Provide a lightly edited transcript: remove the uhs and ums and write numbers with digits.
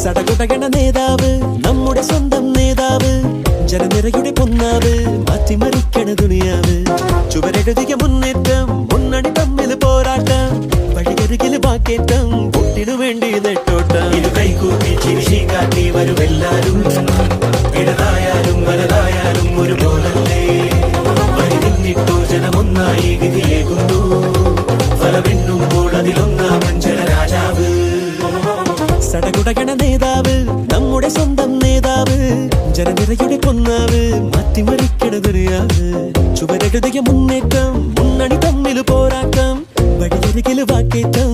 സടകുടകണ നേതാവ്, നമ്മുടെ സ്വന്തം നേതാവ്, ജനനിരയുടെ പൊന്നാവ്, മാറ്റിമറിക്കണ ദുനിയാവ്. ചുവരെഴുതിയ മുന്നേറ്റം, മുന്നണി തമ്മിൽ പോരാട്ടം, വഴിയരികിൽ വാക്കേറ്റം, പൊട്ടിനു വേണ്ടി നെട്ടോട്ടം. ഇത് കൈകൂപ്പി ചിരിശി കാട്ടി വരുമെല്ലാരും, ഇടതായാലും വലതായാലും ഒരു പോലല്ലേ. വഴി നിന്നിട്ടോ ജനമൊന്നായി വിധിയേകുന്നു, ഫലമെണ്ണുമ്പോൾ അതിലൊന്നാമൻ ജനരാജാവ്. സടകുടകണ നേതാവ്, നമ്മുടെ സ്വന്തം നേതാവ്, ജനനിരയുടെ പൊന്നാവ്, മാറ്റിമറിക്കണ ദുനിയാവ്. ചുവരെഴുതിയ മുന്നേറ്റം, മുന്നണി തമ്മിൽ പോരാട്ടം, വഴിയരികിൽ വാക്കേറ്റം,